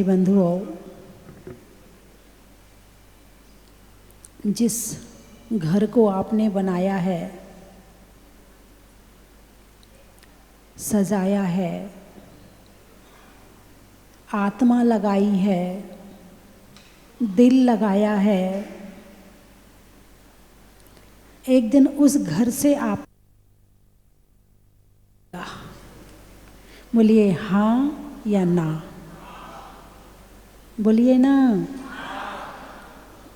बंधुओं, जिस घर को आपने बनाया है, सजाया है, आत्मा लगाई है, दिल लगाया है, एक दिन उस घर से आप बोलिए हाँ या ना? बोलिए ना।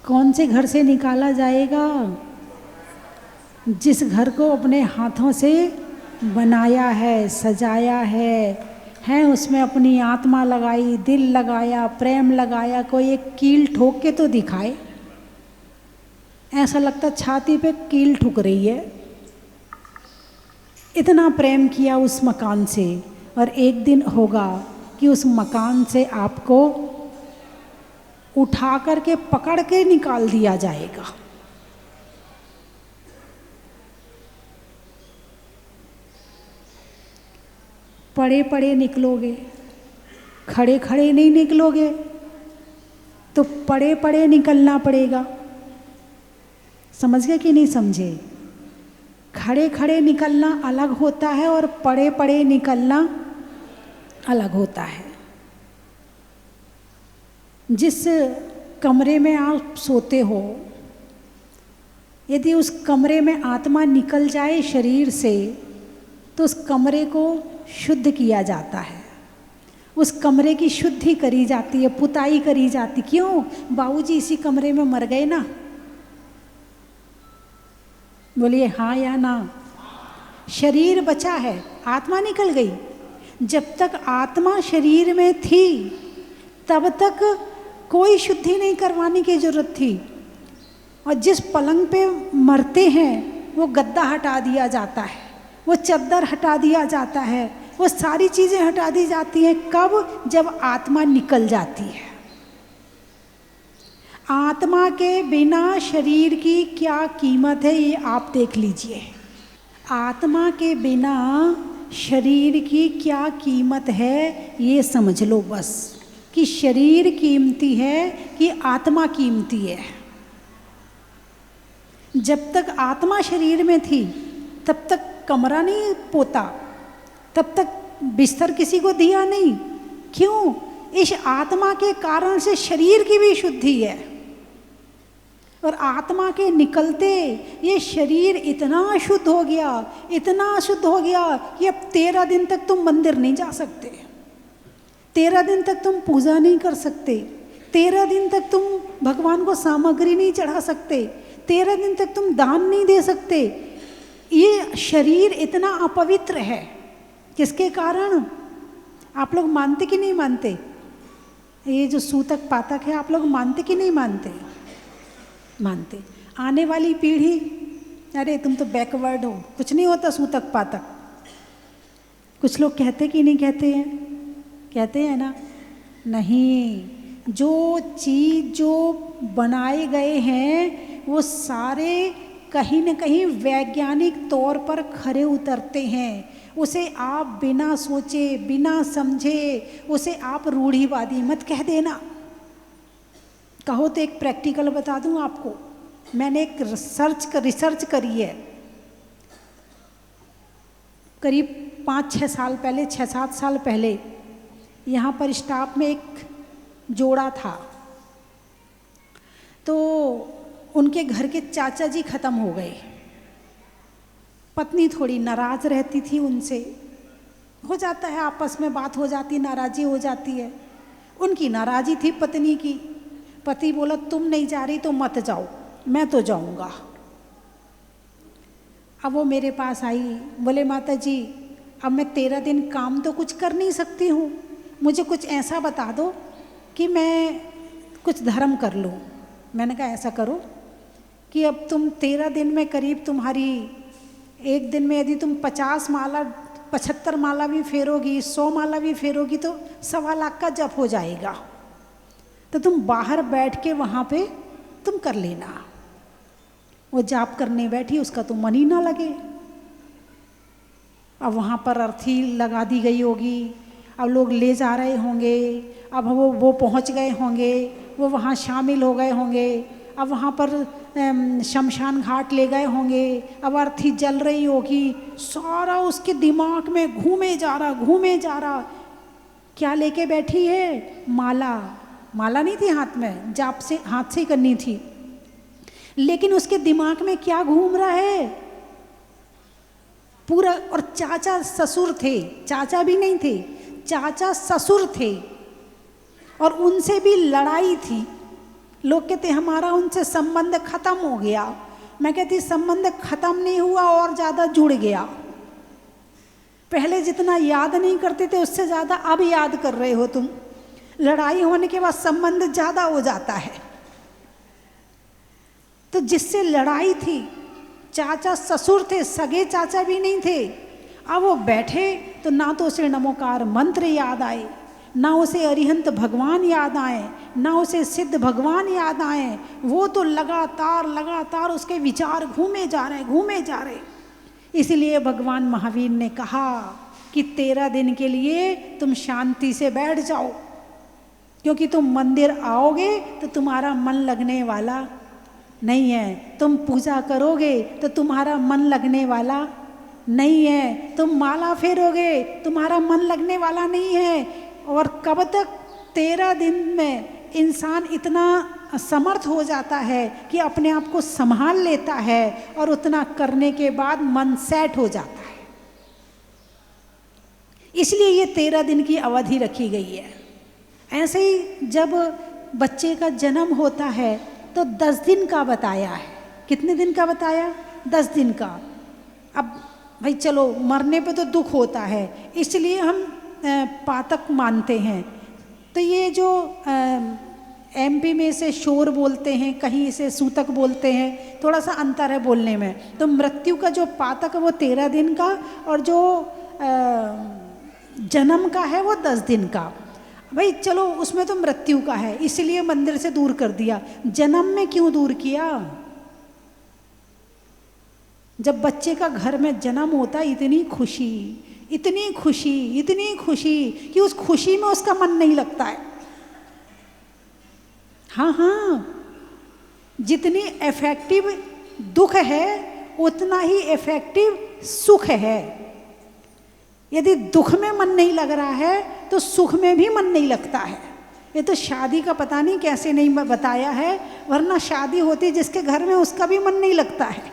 कौन से घर से निकाला जाएगा? जिस घर को अपने हाथों से बनाया है, सजाया है उसमें अपनी आत्मा लगाई, दिल लगाया, प्रेम लगाया। कोई एक कील ठोक के तो दिखाए। ऐसा लगता छाती पे कील ठुक रही है। इतना प्रेम किया उस मकान से, और एक दिन होगा कि उस मकान से आपको उठा करके पकड़ के निकाल दिया जाएगा। पड़े पड़े निकलोगे, खड़े खड़े नहीं निकलोगे, तो पड़े पड़े निकलना पड़ेगा। समझ गए कि नहीं समझे? खड़े खड़े निकलना अलग होता है और पड़े पड़े निकलना अलग होता है। जिस कमरे में आप सोते हो, यदि उस कमरे में आत्मा निकल जाए शरीर से, तो उस कमरे को शुद्ध किया जाता है। उस कमरे की शुद्धि करी जाती है, पुताई करी जाती। क्यों? बाबूजी इसी कमरे में मर गए ना। बोलिए हाँ या ना? शरीर बचा है, आत्मा निकल गई। जब तक आत्मा शरीर में थी तब तक कोई शुद्धि नहीं करवाने की जरूरत थी। और जिस पलंग पे मरते हैं वो गद्दा हटा दिया जाता है, वो चद्दर हटा दिया जाता है, वो सारी चीज़ें हटा दी जाती हैं। कब? जब आत्मा निकल जाती है। आत्मा के बिना शरीर की क्या कीमत है, ये आप देख लीजिए। आत्मा के बिना शरीर की क्या कीमत है, ये समझ लो बस, कि शरीर कीमती है कि आत्मा कीमती है। जब तक आत्मा शरीर में थी तब तक कमरा नहीं पोता, तब तक बिस्तर किसी को दिया नहीं। क्यों? इस आत्मा के कारण से शरीर की भी शुद्धि है। और आत्मा के निकलते ये शरीर इतना शुद्ध हो गया, इतना शुद्ध हो गया कि अब 13 दिन तक तुम मंदिर नहीं जा सकते, 13 दिन तक तुम पूजा नहीं कर सकते, 13 दिन तक तुम भगवान को सामग्री नहीं चढ़ा सकते, 13 दिन तक तुम दान नहीं दे सकते। ये शरीर इतना अपवित्र है। किसके कारण? आप लोग मानते कि नहीं मानते? ये जो सूतक पातक है, आप लोग मानते कि नहीं मानते? मानते। आने वाली पीढ़ी, अरे तुम तो बैकवर्ड हो, कुछ नहीं होता सूतक पातक। कुछ लोग कहते कि नहीं कहते हैं? कहते हैं ना। नहीं, जो चीज़ जो बनाए गए हैं वो सारे कहीं न कहीं वैज्ञानिक तौर पर खरे उतरते हैं। उसे आप बिना सोचे, बिना समझे, उसे आप रूढ़िवादी मत कह देना। कहो तो एक प्रैक्टिकल बता दूं आपको। मैंने एक रिसर्च करी है। करीब 5-6 साल पहले, 6-7 साल पहले, यहाँ पर स्टाफ में एक जोड़ा था। तो उनके घर के चाचा जी ख़त्म हो गए। पत्नी थोड़ी नाराज़ रहती थी उनसे। हो जाता है, आपस में बात हो जाती, नाराज़ी हो जाती है। उनकी नाराज़ी थी पत्नी की। पति बोला तुम नहीं जा रही तो मत जाओ, मैं तो जाऊंगा। अब वो मेरे पास आई, बोले माता जी अब मैं 13 दिन काम तो कुछ कर नहीं सकती हूँ, मुझे कुछ ऐसा बता दो कि मैं कुछ धर्म कर लूँ। मैंने कहा ऐसा करो कि अब तुम 13 दिन में करीब तुम्हारी, एक दिन में यदि तुम 50 माला 75 माला भी फेरोगी, 100 माला भी फेरोगी तो 1.25 लाख का जप हो जाएगा। तो तुम बाहर बैठ के वहाँ पे तुम कर लेना। वो जाप करने बैठी, उसका तो मन ही ना लगे। अब वहाँ पर अर्थी लगा दी गई होगी, अब लोग ले जा रहे होंगे, अब वो पहुंच गए होंगे, वो वहाँ शामिल हो गए होंगे, अब वहाँ पर शमशान घाट ले गए होंगे, अब अर्थी जल रही होगी, सारा उसके दिमाग में घूमे जा रहा। क्या लेके बैठी है? माला नहीं थी हाथ में, जाप से हाथ से ही करनी थी, लेकिन उसके दिमाग में क्या घूम रहा है पूरा। और चाचा ससुर थे, चाचा भी नहीं थे, चाचा ससुर थे, और उनसे भी लड़ाई थी। लोग कहते हमारा उनसे संबंध खत्म हो गया, मैं कहती संबंध खत्म नहीं हुआ और ज़्यादा जुड़ गया। पहले जितना याद नहीं करते थे उससे ज़्यादा अब याद कर रहे हो तुम। लड़ाई होने के बाद संबंध ज़्यादा हो जाता है। तो जिससे लड़ाई थी, चाचा ससुर थे, सगे चाचा भी नहीं थे। अब वो बैठे तो ना तो उसे नमोकार मंत्र याद आए, ना उसे अरिहंत भगवान याद आए, ना उसे सिद्ध भगवान याद आए। वो तो लगातार उसके विचार घूमे जा रहे। इसलिए भगवान महावीर ने कहा कि 13 दिन के लिए तुम शांति से बैठ जाओ, क्योंकि तुम मंदिर आओगे तो तुम्हारा मन लगने वाला नहीं है, तुम पूजा करोगे तो तुम्हारा मन लगने वाला नहीं है, तुम माला फेरोगे तुम्हारा मन लगने वाला नहीं है। और कब तक? 13 दिन में इंसान इतना समर्थ हो जाता है कि अपने आप को संभाल लेता है, और उतना करने के बाद मन सेट हो जाता है। इसलिए ये 13 दिन की अवधि रखी गई है। ऐसे ही जब बच्चे का जन्म होता है तो 10 दिन का बताया है। कितने दिन का बताया? 10 दिन का। अब भाई चलो, मरने पे तो दुख होता है, इसलिए हम पातक मानते हैं। तो ये जो एमपी में इसे शोर बोलते हैं, कहीं इसे सूतक बोलते हैं, थोड़ा सा अंतर है बोलने में। तो मृत्यु का जो पातक है वो 13 दिन का, और जो जन्म का है वो 10 दिन का। भाई चलो, उसमें तो मृत्यु का है इसलिए मंदिर से दूर कर दिया। जन्म में क्यों दूर किया? जब बच्चे का घर में जन्म होता है, इतनी खुशी कि उस खुशी में उसका मन नहीं लगता है। हाँ, जितनी इफेक्टिव दुख है उतना ही इफेक्टिव सुख है। यदि दुख में मन नहीं लग रहा है तो सुख में भी मन नहीं लगता है। ये तो शादी का पता नहीं कैसे नहीं बताया है, वरना शादी होती जिसके घर में उसका भी मन नहीं लगता है।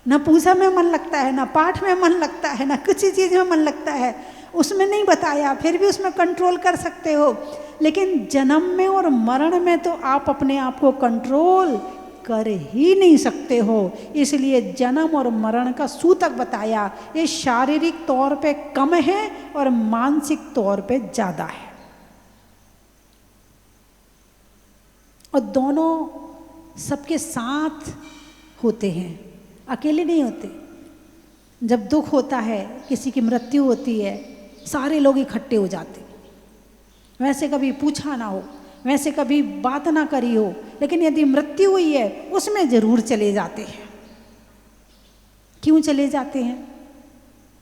ना पूजा में मन लगता है, ना पाठ में मन लगता है, ना किसी चीज़ में मन लगता है, उसमें नहीं बताया। फिर भी उसमें कंट्रोल कर सकते हो, लेकिन जन्म में और मरण में तो आप अपने आप को कंट्रोल कर ही नहीं सकते हो। इसलिए जन्म और मरण का सूतक बताया। ये शारीरिक तौर पे कम है और मानसिक तौर पे ज़्यादा है, और दोनों सबके साथ होते हैं, अकेले नहीं होते। जब दुख होता है, किसी की मृत्यु होती है, सारे लोग इकट्ठे हो जाते। वैसे कभी पूछा ना हो, वैसे कभी बात ना करी हो, लेकिन यदि मृत्यु हुई है उसमें जरूर चले जाते हैं। क्यों चले जाते हैं?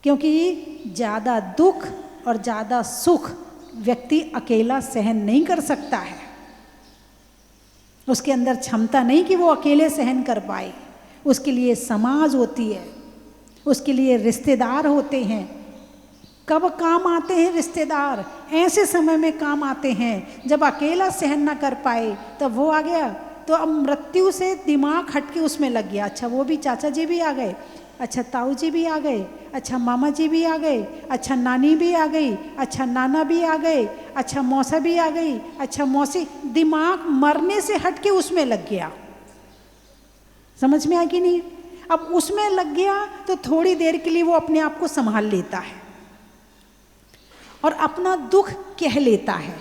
क्योंकि ज़्यादा दुख और ज़्यादा सुख व्यक्ति अकेला सहन नहीं कर सकता है। उसके अंदर क्षमता नहीं कि वो अकेले सहन कर पाए। उसके लिए समाज होती है, उसके लिए रिश्तेदार होते हैं। कब काम आते हैं रिश्तेदार? ऐसे समय में काम आते हैं जब अकेला सहन ना कर पाए, तब वो आ गया। तो अब मृत्यु से दिमाग हट के उसमें लग गया। अच्छा, वो भी चाचा जी भी आ गए, अच्छा ताऊ जी भी आ गए, अच्छा मामा जी भी आ गए, अच्छा नानी भी आ गई, अच्छा नाना भी आ गए, अच्छा मौसा भी आ गई, अच्छा मौसी। दिमाग मरने से हट के उसमें लग गया। समझ में आ कि नहीं? अब उसमें लग गया तो थोड़ी देर के लिए वो अपने आप को संभाल लेता है और अपना दुख कह लेता है,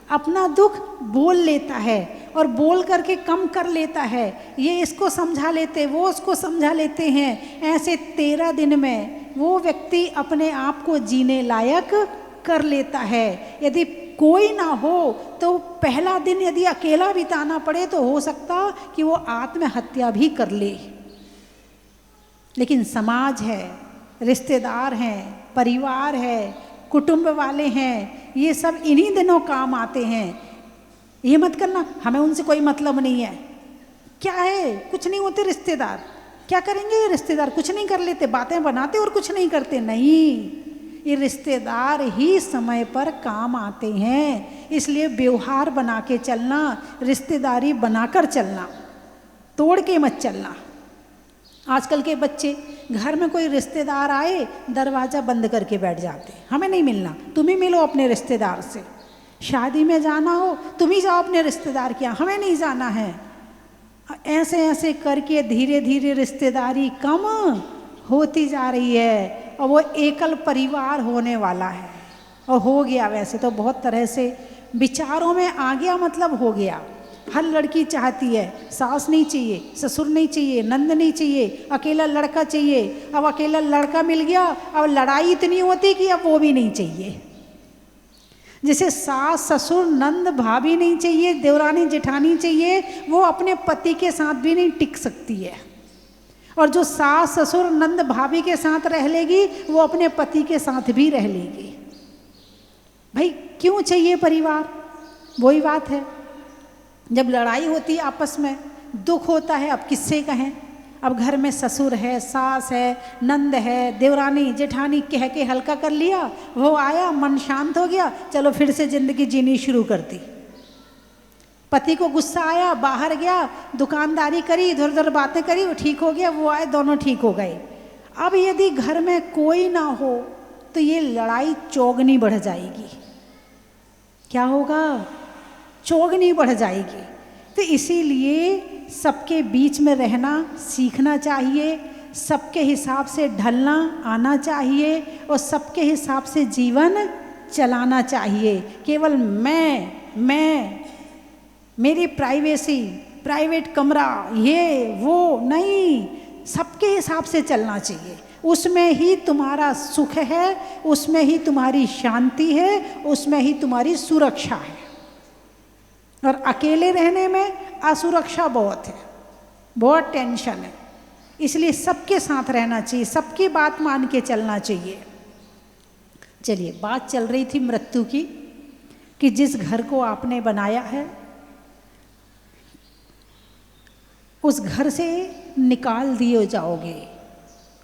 अपना दुख बोल लेता है, और बोल करके कम कर लेता है। ये इसको समझा लेते, वो उसको समझा लेते हैं। ऐसे 13 दिन में वो व्यक्ति अपने आप को जीने लायक कर लेता है। यदि कोई ना हो तो पहला दिन यदि अकेला बिताना पड़े तो हो सकता कि वो आत्महत्या भी कर ले। लेकिन समाज है, रिश्तेदार हैं, परिवार है, कुटुंब वाले हैं, ये सब इन्हीं दिनों काम आते हैं। ये मत करना, हमें उनसे कोई मतलब नहीं है। क्या है, कुछ नहीं होते रिश्तेदार, क्या करेंगे ये रिश्तेदार, कुछ नहीं कर लेते, बातें बनाते और कुछ नहीं करते। नहीं, ये रिश्तेदार ही समय पर काम आते हैं। इसलिए व्यवहार बना के चलना, रिश्तेदारी बनाकर चलना, तोड़ के मत चलना। आजकल के बच्चे, घर में कोई रिश्तेदार आए, दरवाज़ा बंद करके बैठ जाते, हमें नहीं मिलना, तुम ही मिलो अपने रिश्तेदार से। शादी में जाना हो, तुम ही जाओ अपने रिश्तेदार के यहाँ, हमें नहीं जाना है। ऐसे ऐसे करके धीरे धीरे रिश्तेदारी कम होती जा रही है और वो एकल परिवार होने वाला है। और हो गया, वैसे तो बहुत तरह से विचारों में आ गया, मतलब हो गया। हर लड़की चाहती है सास नहीं चाहिए, ससुर नहीं चाहिए, नंद नहीं चाहिए, अकेला लड़का चाहिए। अब अकेला लड़का मिल गया, अब लड़ाई इतनी होती कि अब वो भी नहीं चाहिए। जिसे सास ससुर नंद भाभी नहीं चाहिए, देवरानी जेठानी चाहिए, वो अपने पति के साथ भी नहीं टिक सकती है। और जो सास ससुर नंद भाभी के साथ रह लेगी, वो अपने पति के साथ भी रह लेगी। भाई क्यों चाहिए परिवार? वही बात है, जब लड़ाई होती है आपस में, दुख होता है, अब किससे कहें। अब घर में ससुर है, सास है, नंद है, देवरानी जेठानी, कह के हल्का कर लिया, वो आया, मन शांत हो गया, चलो फिर से जिंदगी जीनी शुरू कर दी। पति को गुस्सा आया, बाहर गया, दुकानदारी करी, इधर उधर बातें करी, वो ठीक हो गया, वो आए, दोनों ठीक हो गए। अब यदि घर में कोई ना हो तो ये लड़ाई चौगनी बढ़ जाएगी। क्या होगा? चौगनी बढ़ जाएगी। तो इसीलिए सबके बीच में रहना सीखना चाहिए, सबके हिसाब से ढलना आना चाहिए और सबके हिसाब से जीवन चलाना चाहिए। केवल मैं, मेरी प्राइवेसी, प्राइवेट कमरा, ये वो नहीं, सबके हिसाब से चलना चाहिए। उसमें ही तुम्हारा सुख है, उसमें ही तुम्हारी शांति है, उसमें ही तुम्हारी सुरक्षा है। और अकेले रहने में असुरक्षा बहुत है, बहुत टेंशन है। इसलिए सबके साथ रहना चाहिए, सबकी बात मान के चलना चाहिए। चलिए, बात चल रही थी मृत्यु की, कि जिस घर को आपने बनाया है उस घर से निकाल दिए जाओगे।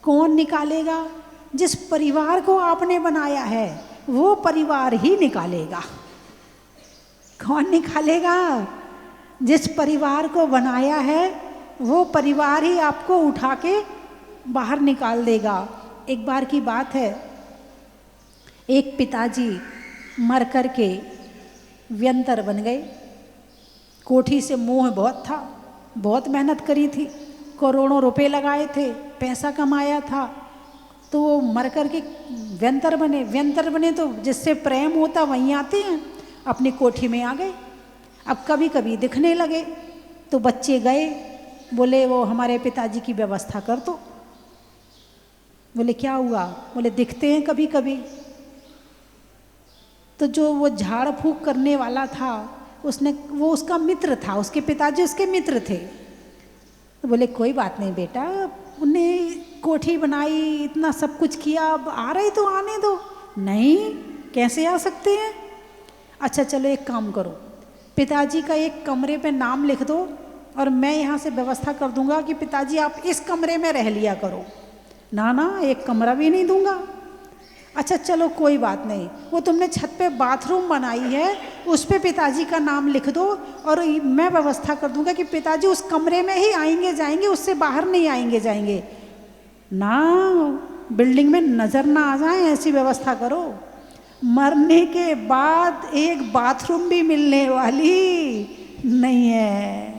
कौन निकालेगा? जिस परिवार को आपने बनाया है वो परिवार ही निकालेगा। कौन निकालेगा? जिस परिवार को बनाया है वो परिवार ही आपको उठा के बाहर निकाल देगा। एक बार की बात है, एक पिताजी मर कर के व्यंतर बन गए। कोठी से मोह बहुत था, बहुत मेहनत करी थी, करोड़ों रुपए लगाए थे, पैसा कमाया था, तो वो मर कर के व्यंतर बने। व्यंतर बने तो जिससे प्रेम होता वहीं आते हैं, अपनी कोठी में आ गए। अब कभी कभी दिखने लगे तो बच्चे गए, बोले वो हमारे पिताजी की व्यवस्था कर दो। बोले क्या हुआ? बोले दिखते हैं कभी कभी। तो जो वो झाड़ फूक करने वाला था, वो उसका मित्र था, उसके पिताजी उसके मित्र थे। तो बोले कोई बात नहीं बेटा, उन्हें कोठी बनाई, इतना सब कुछ किया, अब आ रहे तो आने दो। नहीं, कैसे आ सकते हैं? अच्छा चलो एक काम करो, पिताजी का एक कमरे पे नाम लिख दो और मैं यहाँ से व्यवस्था कर दूंगा कि पिताजी आप इस कमरे में रह लिया करो। ना ना, एक कमरा भी नहीं दूंगा। अच्छा चलो कोई बात नहीं, वो तुमने छत पे बाथरूम बनाई है, उस पे पिताजी का नाम लिख दो और मैं व्यवस्था कर दूंगा कि पिताजी उस कमरे में ही आएंगे जाएंगे, उससे बाहर नहीं आएंगे जाएंगे। ना, बिल्डिंग में नज़र ना आ जाए, ऐसी व्यवस्था करो। मरने के बाद एक बाथरूम भी मिलने वाली नहीं है।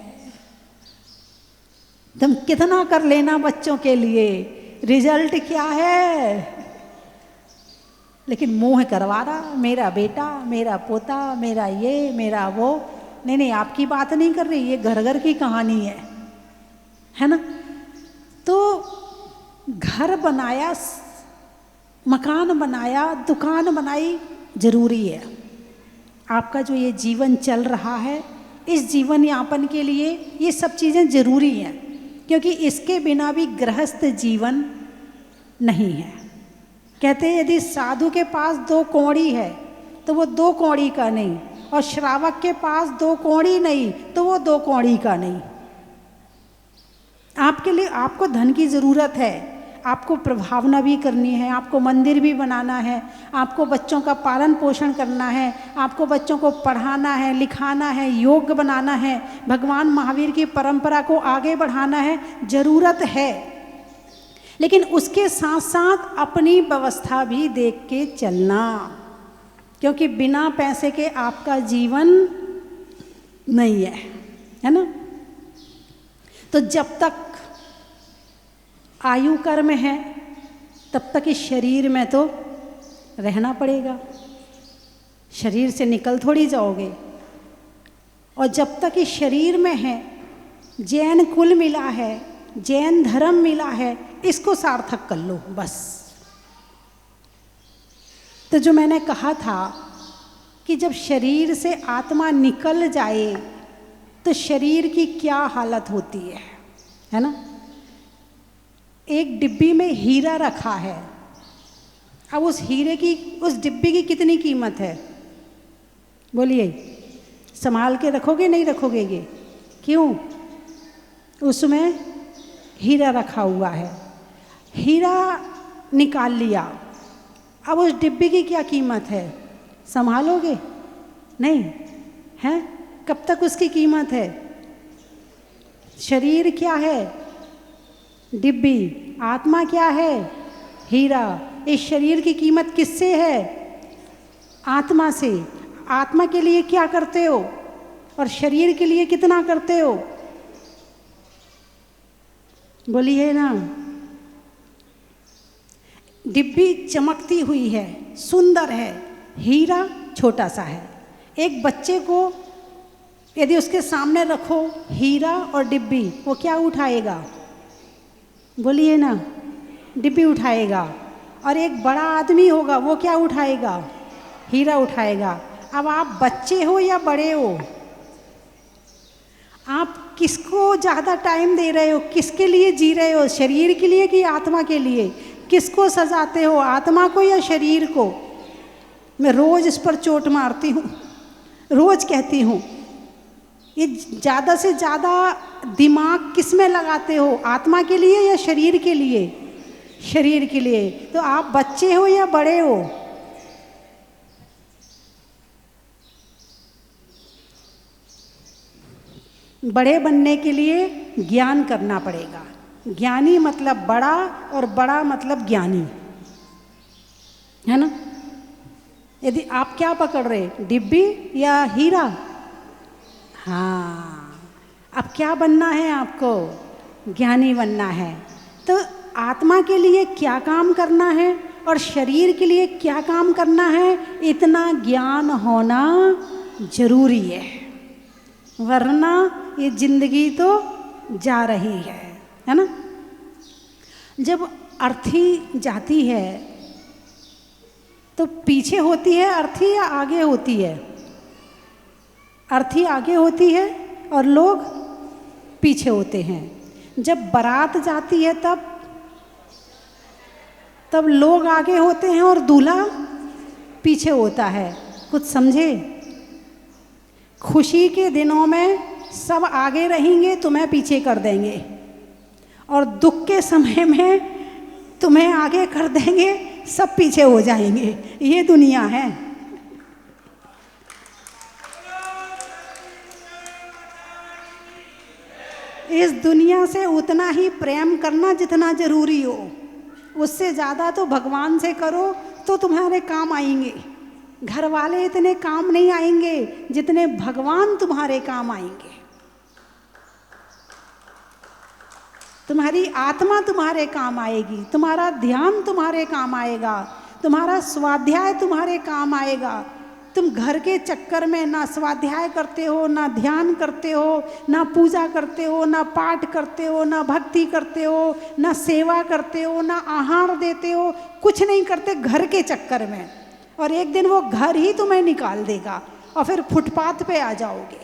तुम कितना कर लेना बच्चों के लिए, रिजल्ट क्या है? लेकिन मोह करवा रहा, मेरा बेटा, मेरा पोता, मेरा ये, मेरा वो। नहीं नहीं, आपकी बात नहीं कर रही, ये घर घर की कहानी है ना। तो घर बनाया, मकान बनाया, दुकान बनाई, जरूरी है। आपका जो ये जीवन चल रहा है, इस जीवन यापन के लिए ये सब चीज़ें जरूरी हैं, क्योंकि इसके बिना भी गृहस्थ जीवन नहीं है। कहते हैं यदि साधु के पास 2 कौड़ी है तो वो 2 कौड़ी का नहीं, और श्रावक के पास 2 कौड़ी नहीं तो वो 2 कौड़ी का नहीं। आपके लिए, आपको धन की ज़रूरत है, आपको प्रभावना भी करनी है, आपको मंदिर भी बनाना है, आपको बच्चों का पालन पोषण करना है, आपको बच्चों को पढ़ाना है, लिखाना है, योग बनाना है, भगवान महावीर की परंपरा को आगे बढ़ाना है, ज़रूरत है। लेकिन उसके साथ साथ अपनी व्यवस्था भी देख के चलना, क्योंकि बिना पैसे के आपका जीवन नहीं है ना। तो जब तक आयु कर्म है तब तक इस शरीर में तो रहना पड़ेगा, शरीर से निकल थोड़ी जाओगे। और जब तक इस शरीर में है, जैन कुल मिला है, जैन धर्म मिला है, इसको सार्थक कर लो बस। तो जो मैंने कहा था कि जब शरीर से आत्मा निकल जाए तो शरीर की क्या हालत होती है ना। एक डिब्बी में हीरा रखा है, अब उस हीरे की, उस डिब्बी की कितनी कीमत है बोलिए? संभाल के रखोगे नहीं रखोगे ये? क्यों? उसमें हीरा रखा हुआ है, हीरा निकाल लिया, अब उस डिब्बी की क्या कीमत है? संभालोगे नहीं है? कब तक उसकी कीमत है? शरीर क्या है? डिब्बी। आत्मा क्या है? हीरा। इस शरीर की कीमत किससे है? आत्मा से। आत्मा के लिए क्या करते हो और शरीर के लिए कितना करते हो? बोलिए ना। डिब्बी चमकती हुई है, सुंदर है, हीरा छोटा सा है। एक बच्चे को यदि उसके सामने रखो हीरा और डिब्बी, वो क्या उठाएगा? बोलिए ना। डिब्बी उठाएगा। और एक बड़ा आदमी होगा, वो क्या उठाएगा? हीरा उठाएगा। अब आप बच्चे हो या बड़े हो? आप किसको ज़्यादा टाइम दे रहे हो? किसके लिए जी रहे हो? शरीर के लिए कि आत्मा के लिए? किसको सजाते हो, आत्मा को या शरीर को? मैं रोज़ इस पर चोट मारती हूँ, रोज़ कहती हूँ, ये ज़्यादा से ज़्यादा दिमाग किस में लगाते हो? आत्मा के लिए या शरीर के लिए? शरीर के लिए। तो आप बच्चे हो या बड़े हो? बड़े बनने के लिए ज्ञान करना पड़ेगा। ज्ञानी मतलब बड़ा, और बड़ा मतलब ज्ञानी, है ना। यदि आप क्या पकड़ रहे, डिब्बी या हीरा? हाँ, अब क्या बनना है आपको? ज्ञानी बनना है। तो आत्मा के लिए क्या काम करना है और शरीर के लिए क्या काम करना है, इतना ज्ञान होना जरूरी है, वरना ये जिंदगी तो जा रही है ना। जब अर्थी जाती है तो पीछे होती है अर्थी या आगे होती है? अर्थी आगे होती है और लोग पीछे होते हैं। जब बारात जाती है तब लोग आगे होते हैं और दूल्हा पीछे होता है। कुछ समझे? खुशी के दिनों में सब आगे रहेंगे, तुम्हें पीछे कर देंगे, और दुख के समय में तुम्हें आगे कर देंगे, सब पीछे हो जाएंगे। ये दुनिया है। इस दुनिया से उतना ही प्रेम करना जितना जरूरी हो, उससे ज़्यादा तो भगवान से करो तो तुम्हारे काम आएंगे। घर वाले इतने काम नहीं आएंगे जितने भगवान तुम्हारे काम आएंगे। तुम्हारी आत्मा तुम्हारे काम आएगी, तुम्हारा ध्यान तुम्हारे काम आएगा, तुम्हारा स्वाध्याय तुम्हारे काम आएगा। तुम घर के चक्कर में ना स्वाध्याय करते हो, ना ध्यान करते हो, ना पूजा करते हो, ना पाठ करते हो, ना भक्ति करते हो, ना सेवा करते हो, ना आहार देते हो, कुछ नहीं करते घर के चक्कर में। और एक दिन वो घर ही तुम्हें निकाल देगा और फिर फुटपाथ पे आ जाओगे।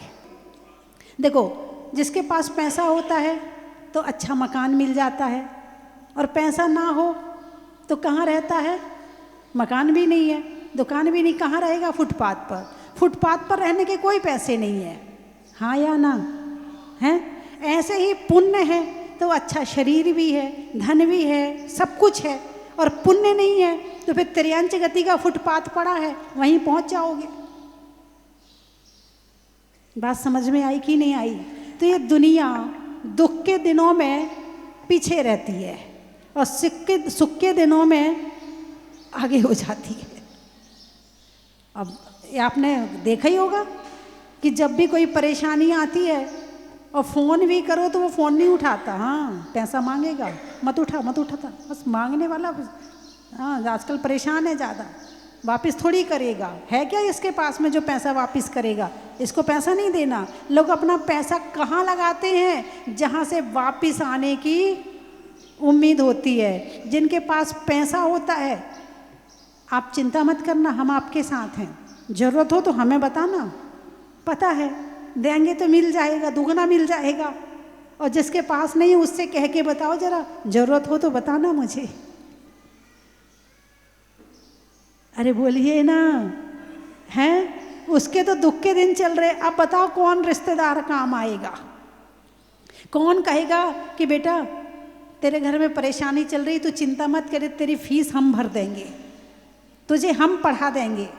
देखो, जिसके पास पैसा होता है तो अच्छा मकान मिल जाता है, और पैसा ना हो तो कहाँ रहता है? मकान भी नहीं है, दुकान भी नहीं, कहाँ रहेगा? फुटपाथ पर। फुटपाथ पर रहने के कोई पैसे नहीं है, हाँ या ना? हैं? ऐसे ही पुण्य है तो अच्छा शरीर भी है, धन भी है, सब कुछ है, और पुण्य नहीं है तो फिर त्रियांश गति का फुटपाथ पड़ा है, वहीं पहुंच जाओगे। बात समझ में आई कि नहीं आई? तो ये दुनिया दुख के दिनों में पीछे रहती है और सुख के दिनों में आगे हो जाती है। अब ये आपने देखा ही होगा कि जब भी कोई परेशानी आती है और फ़ोन भी करो तो वो फ़ोन नहीं उठाता, हाँ पैसा मांगेगा, मत उठाता, बस मांगने वाला। हाँ, आजकल परेशान है ज़्यादा, वापस थोड़ी करेगा, है क्या इसके पास में जो पैसा वापस करेगा? इसको पैसा नहीं देना। लोग अपना पैसा कहाँ लगाते हैं? जहाँ से वापस आने की उम्मीद होती है। जिनके पास पैसा होता है, आप चिंता मत करना, हम आपके साथ हैं, ज़रूरत हो तो हमें बताना, पता है देंगे तो मिल जाएगा, दुगना मिल जाएगा। और जिसके पास नहीं उससे कह के बताओ जरा, ज़रूरत हो तो बताना मुझे। अरे बोलिए ना, हैं? उसके तो दुख के दिन चल रहे, अब बताओ कौन रिश्तेदार काम आएगा? कौन कहेगा कि बेटा तेरे घर में परेशानी चल रही, तू चिंता मत करे, तेरी फीस हम भर देंगे, तुझे हम पढ़ा देंगे।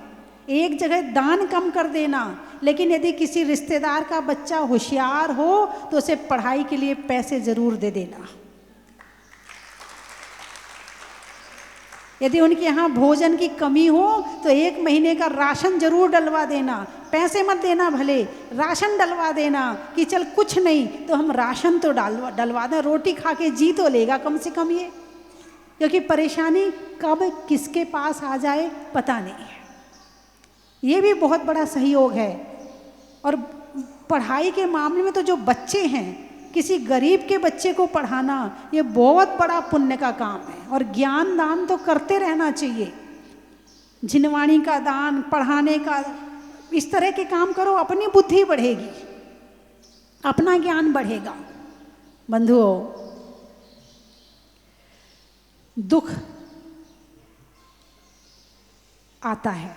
एक जगह दान कम कर देना, लेकिन यदि किसी रिश्तेदार का बच्चा होशियार हो तो उसे पढ़ाई के लिए पैसे ज़रूर दे देना। यदि उनके यहाँ भोजन की कमी हो तो 1 महीने का राशन जरूर डलवा देना। पैसे मत देना, भले राशन डलवा देना कि चल कुछ नहीं तो हम राशन तो डलवा दें, रोटी खा के जी तो लेगा कम से कम ये, क्योंकि परेशानी कब किसके पास आ जाए पता नहीं है। ये भी बहुत बड़ा सहयोग है। और पढ़ाई के मामले में तो जो बच्चे हैं, किसी गरीब के बच्चे को पढ़ाना ये बहुत बड़ा पुण्य का काम है। और ज्ञान दान तो करते रहना चाहिए, जिनवाणी का दान, पढ़ाने का, इस तरह के काम करो, अपनी बुद्धि बढ़ेगी, अपना ज्ञान बढ़ेगा। बंधुओं, दुख आता है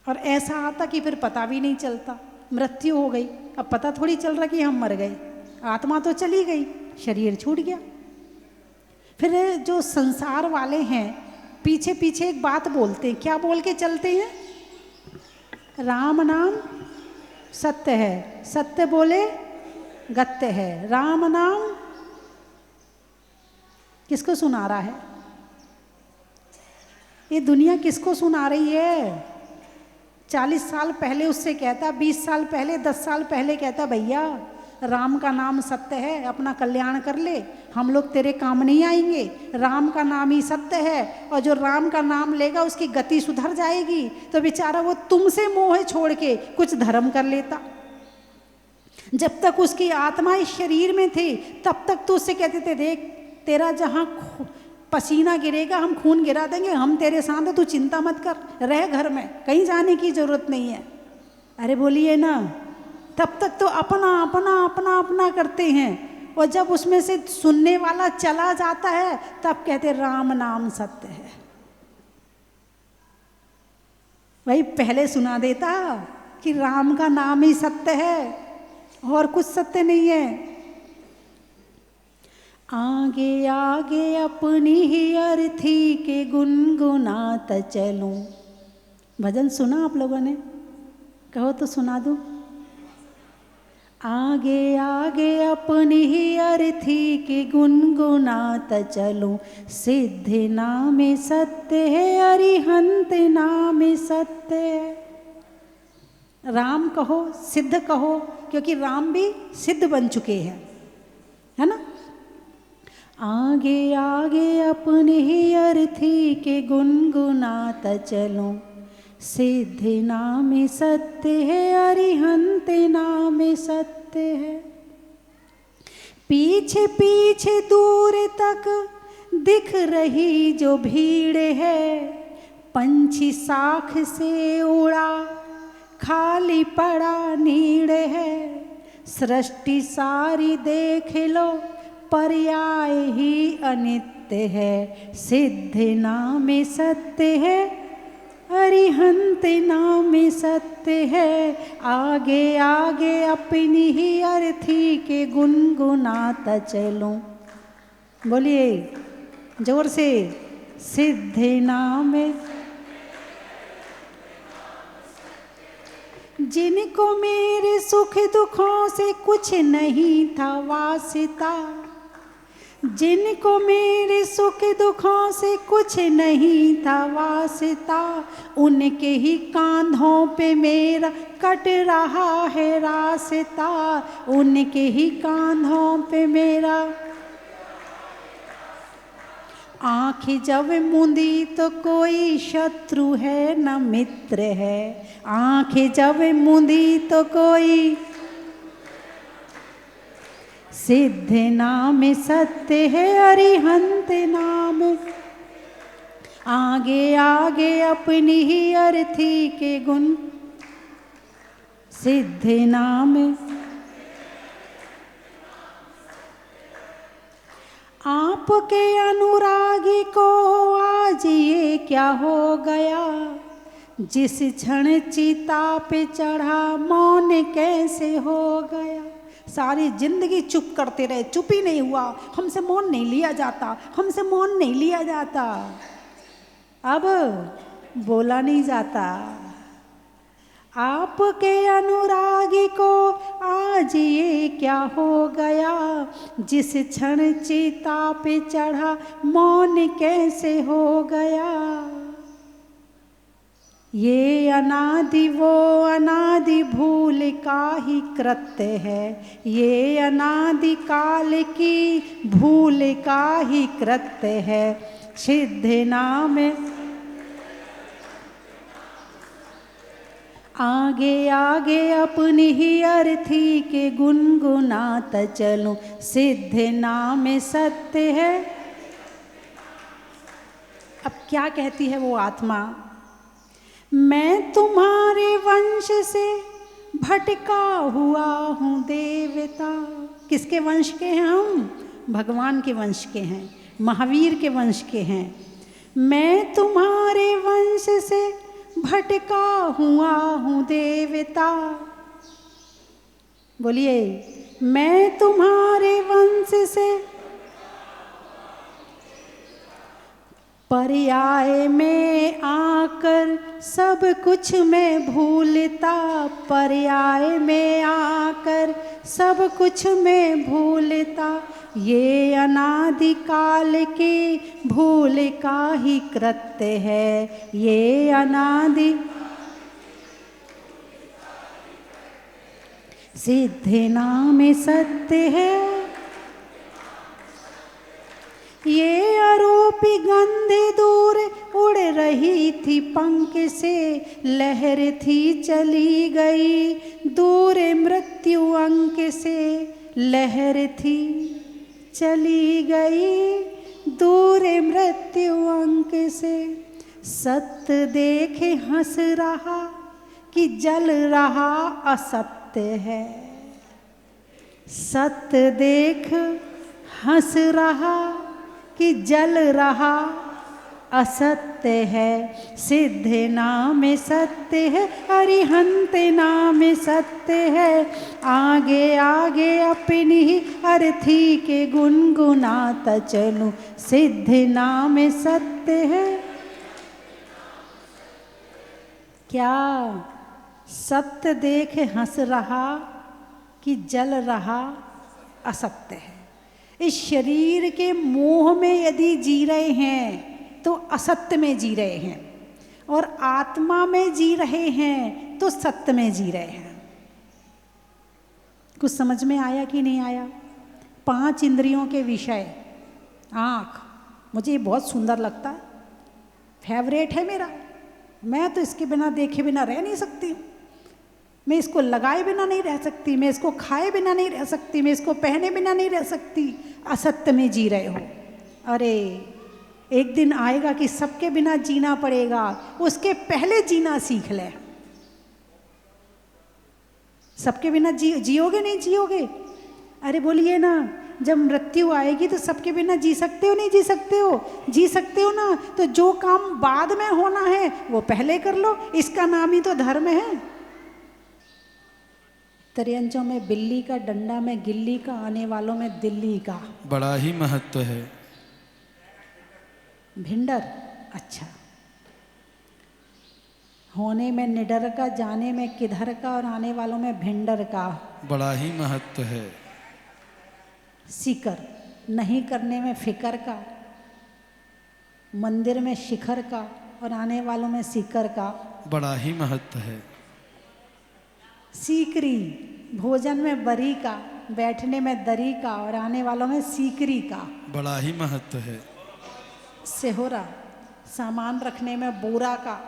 और ऐसा आता कि फिर पता भी नहीं चलता। मृत्यु हो गई, अब पता थोड़ी चल रहा कि हम मर गए, आत्मा तो चली गई, शरीर छूट गया। फिर जो संसार वाले हैं पीछे पीछे एक बात बोलते हैं, क्या बोल के चलते हैं? राम नाम सत्य है, सत्य बोले गत्य है। राम नाम किसको सुना रहा है? ये दुनिया किसको सुना रही है? 40 साल पहले उससे कहता, 20 साल पहले, 10 साल पहले कहता, भैया राम का नाम सत्य है, अपना कल्याण कर ले, हम लोग तेरे काम नहीं आएंगे, राम का नाम ही सत्य है, और जो राम का नाम लेगा उसकी गति सुधर जाएगी। तो बेचारा वो तुमसे मोह छोड़ के कुछ धर्म कर लेता। जब तक उसकी आत्मा इस शरीर में थी तब तक तो उससे कहते थे, देख तेरा जहाँ पसीना गिरेगा हम खून गिरा देंगे, हम तेरे साथ हैं, तू चिंता मत कर, रह घर में, कहीं जाने की जरूरत नहीं है। अरे बोलिए ना, तब तक तो अपना अपना अपना अपना करते हैं, और जब उसमें से सुनने वाला चला जाता है तब कहते राम नाम सत्य है। भाई पहले सुना देता कि राम का नाम ही सत्य है और कुछ सत्य नहीं है। आगे आगे अपनी ही अर्थी के गुनगुनाता चलूं। भजन सुना आप लोगों ने? कहो तो सुना दूं। आगे आगे अपनी ही अर्थी के गुनगुनाता चलूं, सिद्ध नाम सत्य है, अरिहंत नाम सत्य है। राम कहो, सिद्ध कहो, क्योंकि राम भी सिद्ध बन चुके हैं, है ना। आगे आगे अपने ही अर्थी के गुनगुनाता चलूं, सिद्ध नाम सत्य है, अरिहंत नाम सत्य है। पीछे पीछे दूर तक दिख रही जो भीड़ है, पंछी साख से उड़ा खाली पड़ा नीड़ है। सृष्टि सारी देख लो पर्याय ही अनित्य सत्य है, सिद्ध नाम सत्य है, अरिहंत नाम सत्य है। आगे आगे अपनी ही अर्थी के गुनगुनाता चलूं। बोलिए जोर से, सिद्ध नाम। जिनको मेरे सुख दुखों से कुछ नहीं था वास्ता, जिनको मेरे सुख दुखों से कुछ नहीं था वास्ता, उनके ही कांधों पे मेरा कट रहा है रास्ता, उनके ही कांधों पे मेरा। आँख जब मूंदी तो कोई शत्रु है न मित्र है, आँख जब मूंदी तो कोई। सिद्ध नाम सत्य है, अरिहंत नाम। आगे आगे अपनी ही अर्थी के गुण। सिद्ध नाम। आपके अनुरागी को आज ये क्या हो गया, जिस क्षण चिता पे चढ़ा मौन कैसे हो गया। सारी जिंदगी चुप करते रहे, चुप ही नहीं हुआ, हमसे मौन नहीं लिया जाता, हमसे मौन नहीं लिया जाता। अब बोला नहीं जाता। आपके अनुरागी को आज ये क्या हो गया, जिस क्षण चिता पे चढ़ा मौन कैसे हो गया। ये अनादि वो अनादि भूल का ही कृत्य है, ये अनादि काल की भूल का ही कृत्य है। सिद्ध नाम। आगे आगे अपनी ही अर्थी के गुनगुनाता चलूं। सिद्ध नाम सत्य है। अब क्या कहती है वो आत्मा, मैं तुम्हारे वंश से भटका हुआ हूँ देवता। किसके वंश के हैं हम? भगवान के वंश के हैं, महावीर के वंश के हैं। मैं तुम्हारे वंश से भटका हुआ हूँ देवता। बोलिए, मैं तुम्हारे वंश से पर्याय में आकर सब कुछ मैं भूलता, पर्याय में आकर सब कुछ मैं भूलता। ये अनादिकाल की भूल का ही कृत्य है, ये अनादि। सिद्ध नाम सत्य है। ये आरोपी गंधे दूर उड़ रही थी पंख से, लहर थी चली गई दूर मृत्यु अंक से, लहर थी चली गई दूर मृत्यु अंक से। सत्य देखे हंस रहा कि जल रहा असत्य है, सत्य देख हंस रहा कि जल रहा असत्य है। सिद्ध नाम सत्य है, अरिहंत नाम सत्य है। आगे आगे अपनी ही अर्थी के गुनगुनाता चलूं। सिद्ध नाम सत्य है। क्या सत्य देख हंस रहा कि जल रहा असत्य है। इस शरीर के मोह में यदि जी रहे हैं तो असत्य में जी रहे हैं, और आत्मा में जी रहे हैं तो सत्य में जी रहे हैं। कुछ समझ में आया कि नहीं आया? 5 इंद्रियों के विषय। आँख मुझे बहुत सुंदर लगता है, फेवरेट है मेरा। मैं तो इसके बिना देखे बिना रह नहीं सकती हूँ, मैं इसको लगाए बिना नहीं रह सकती, मैं इसको खाए बिना नहीं रह सकती, मैं इसको पहने बिना नहीं रह सकती। असत्य में जी रहे हो। अरे एक दिन आएगा कि सबके बिना जीना पड़ेगा, उसके पहले जीना सीख ले। सबके बिना जियोगे नहीं जियोगे? अरे बोलिए ना, जब मृत्यु आएगी तो सबके बिना जी सकते हो? नहीं जी सकते हो? जी सकते हो ना, तो जो काम बाद में होना है वो पहले कर लो, इसका नाम ही तो धर्म है। त्रियंचों में बिल्ली का, डंडा में गिल्ली का, आने वालों में दिल्ली का। बड़ा ही महत्व है। भिंडर, अच्छा। होने में निडर का, जाने में किधर का, और आने वालों में भिंडर का। बड़ा ही महत्व है। सीकर, नहीं करने में फिकर का, मंदिर में शिखर का, और आने वालों में सीकर का। बड़ा ही महत्व है। सीकरी, भोजन में बरी का, बैठने में दरी का, और आने वालों में सीकरी का। बड़ा ही महत्व है। सेहोरा, सामान रखने में बोरा का,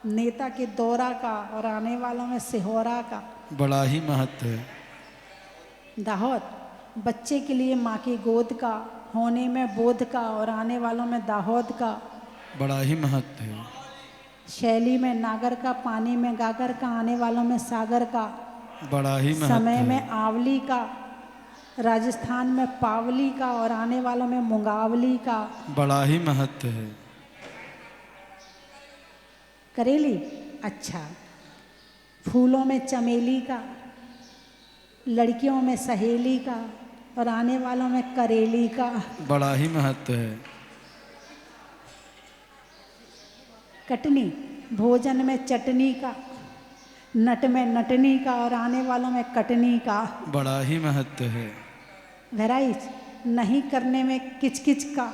नेता के दौरा का, और आने वालों में सेहोरा का। बड़ा ही महत्व है। दाहोद, बच्चे के लिए माँ की गोद का, होने में बोध का, और आने वालों में दाहोद का। बड़ा ही महत्व है। शैली में नागर का, पानी में गागर का, आने वालों में सागर का। बड़ा ही महत्व समय है। में आवली का, राजस्थान में पावली का, और आने वालों में मुंगावली का। बड़ा ही महत्व है। करेली, अच्छा। फूलों में चमेली का, लड़कियों में सहेली का, और आने वालों में करेली का। बड़ा ही महत्व है। कटनी, भोजन में चटनी का, नट में नटनी का, और आने वालों में कटनी का। बड़ा ही महत्व है। बहराइच, नहीं करने में किचकिच का,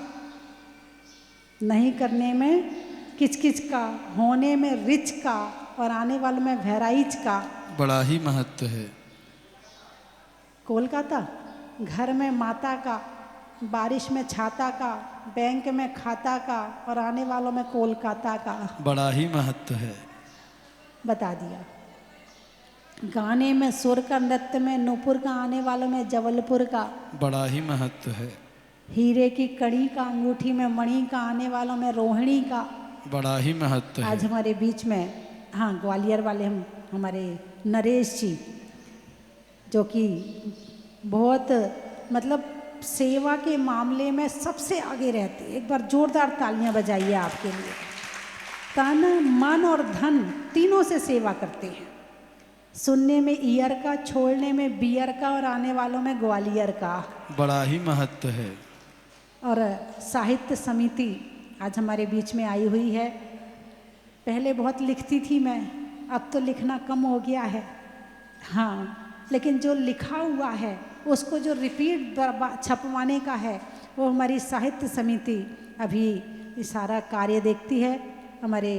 नहीं करने में किचकिच का, होने में रिच का, और आने वालों में बहराइच का। बड़ा ही महत्व है। कोलकाता, घर में माता का, बारिश में छाता का, बैंक में खाता का, और आने वालों में कोलकाता का। बड़ा ही महत्व है। बता दिया। गाने में सुर का, नृत्य में नूपुर का, आने वालों में जबलपुर का। बड़ा ही महत्व है। हीरे की कड़ी का, अंगूठी में मणि का, आने वालों में रोहिणी का। बड़ा ही महत्व है। आज हमारे बीच में, हाँ, ग्वालियर वाले हमारे नरेश जी, जो कि बहुत मतलब सेवा के मामले में सबसे आगे रहते हैं। एक बार जोरदार तालियां बजाइए आपके लिए। तन, मन और धन तीनों से सेवा करते हैं। सुनने में ईयर का, छोड़ने में बियर का, और आने वालों में ग्वालियर का। बड़ा ही महत्व है। और साहित्य समिति आज हमारे बीच में आई हुई है। पहले बहुत लिखती थी मैं, अब तो लिखना कम हो गया है, हाँ, लेकिन जो लिखा हुआ है उसको जो रिपीट छपवाने का है वो हमारी साहित्य समिति अभी ये सारा कार्य देखती है। हमारे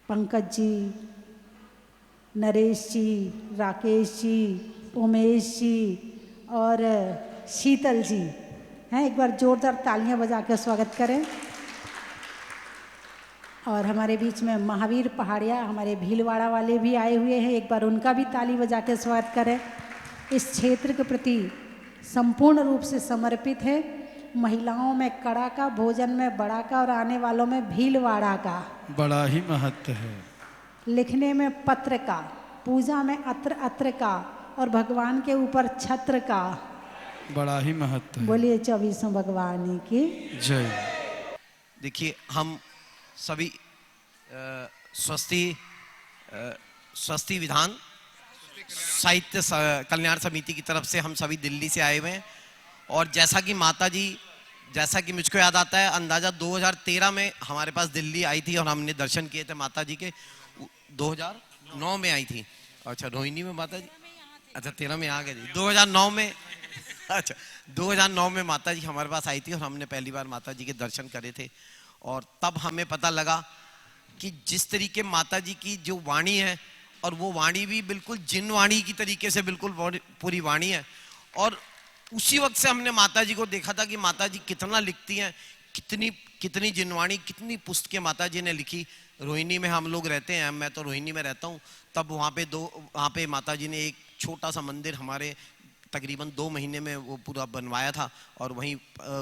पंकज जी, नरेश जी, राकेश जी, उमेश जी और शीतल जी हैं। एक बार जोरदार तालियां बजा के स्वागत करें। और हमारे बीच में महावीर पहाड़िया, हमारे भीलवाड़ा वाले भी आए हुए हैं, एक बार उनका भी ताली बजा के स्वागत करें। इस क्षेत्र के प्रति संपूर्ण रूप से समर्पित है। महिलाओं में कड़ा का, भोजन में बड़ा का, और आने वालों में भीलवाड़ा का। बड़ा ही महत्व है। लिखने में पत्र का, पूजा में अत्र अत्र का, और भगवान के ऊपर छत्र का। बड़ा ही महत्व है। बोलिए 24 भगवान की जय। देखिए, हम सभी स्वस्ति विधान साहित्य कल्याण समिति की तरफ से हम सभी दिल्ली से आए हुए हैं। और जैसा कि माता जी, जैसा कि मुझको याद आता है, अंदाजा 2013 में हमारे पास दिल्ली आई थी और हमने दर्शन किए थे माता जी के। 2009 में आई थी। अच्छा, रोहिणी में माता जी, अच्छा 13 में आ गए जी। 2009 में, अच्छा 2009 में माता जी हमारे पास आई थी और हमने पहली बार माता जी के दर्शन करे थे। और तब हमें पता लगा कि जिस तरीके माता जी की जो वाणी है, और वो वाणी भी बिल्कुल जिन वाणी की तरीके से बिल्कुल पूरी वाणी है। और उसी वक्त से हमने माता जी को देखा था कि माता जी कितना लिखती हैं, कितनी जिनवाणी, कितनी पुस्तकें माता जी ने लिखी। रोहिणी में हम लोग रहते हैं, मैं तो रोहिणी में रहता हूँ। तब वहाँ पे माता जी ने एक छोटा सा मंदिर हमारे तकरीबन 2 महीने में वो पूरा बनवाया था, और वहीं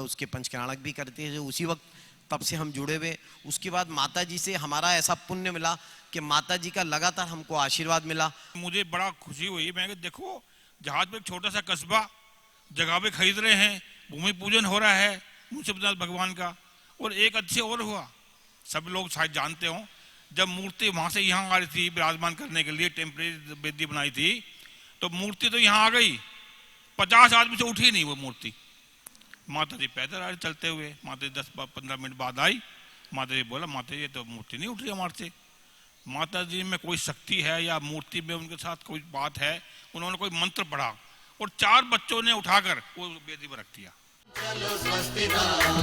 उसके पंचकराणक भी करते थे उसी वक्त। तब से हम जुड़े हुए। उसके बाद माता जी से हमारा ऐसा पुण्य मिला कि माता जी का लगातार हमको आशीर्वाद मिला। मुझे बड़ा खुशी हुई। मैं देखो जहाज पर एक छोटा सा कस्बा जगह पे खरीद रहे हैं, भूमि पूजन हो रहा है मुंशीपतनाथ भगवान का। और एक अच्छे और हुआ, सब लोग शायद जानते हो, जब मूर्ति वहां से यहाँ आ रही थी विराजमान करने के लिए, टेम्परेरी वेदी बनाई थी, तो मूर्ति तो यहाँ आ गई, 50 आदमी से उठी नहीं वो मूर्ति। माता जी पैदल आ रही चलते हुए, माता जी 10-15 मिनट बाद आई। माता जी बोला, माता जी ये तो मूर्ति नहीं उठ रही हमारे से। माता जी में कोई शक्ति है या मूर्ति में उनके साथ कोई बात है, उन्होंने कोई मंत्र पढ़ा और 4 बच्चों ने उठाकर वो वेदी पर रख दिया। चलो स्वस्ति धाम,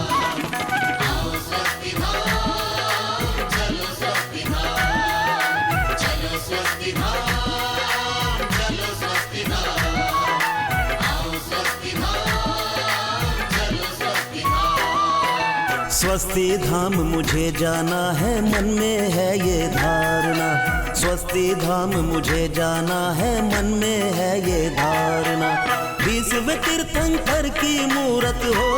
आओ स्वस्ति धाम, चलो स्वस्ति धाम, चलो स्वस्ति धाम, चलो स्वस्ति धाम, आओ स्वस्ति धाम, चलो स्वस्ति धाम। स्वस्ति धाम मुझे जाना है, मन में है ये धारणा। स्वस्ति धाम मुझे जाना है, मन में है ये धारणा। 20वें तीर्थंकर की मूरत हो,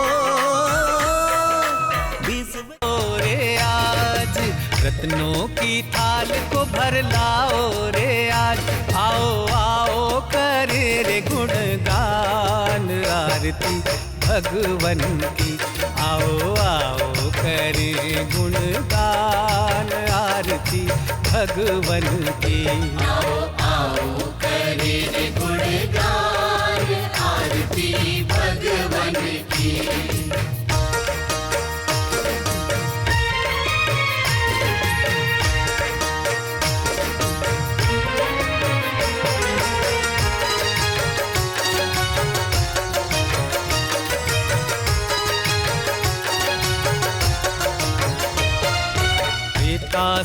20वें रे आज रत्नों की थाल को भर लाओ रे आज। आओ आओ करे रे गुणगान आरती भगवन की। आओ आओ करे गुणगान आरती भगवन की। आओ आओ करे रे गुणगान आरती भगवन की।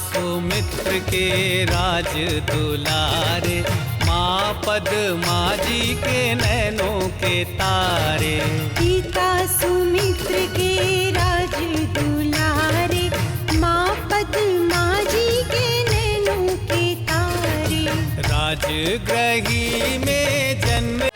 सुमित्र के राज दुलारे, माँ पद्मा जी के नैनों के तारे। पिता सुमित्र के राज दुलारे, माँ पद्मा जी के नैनों के तारे। राजगृही में जन्म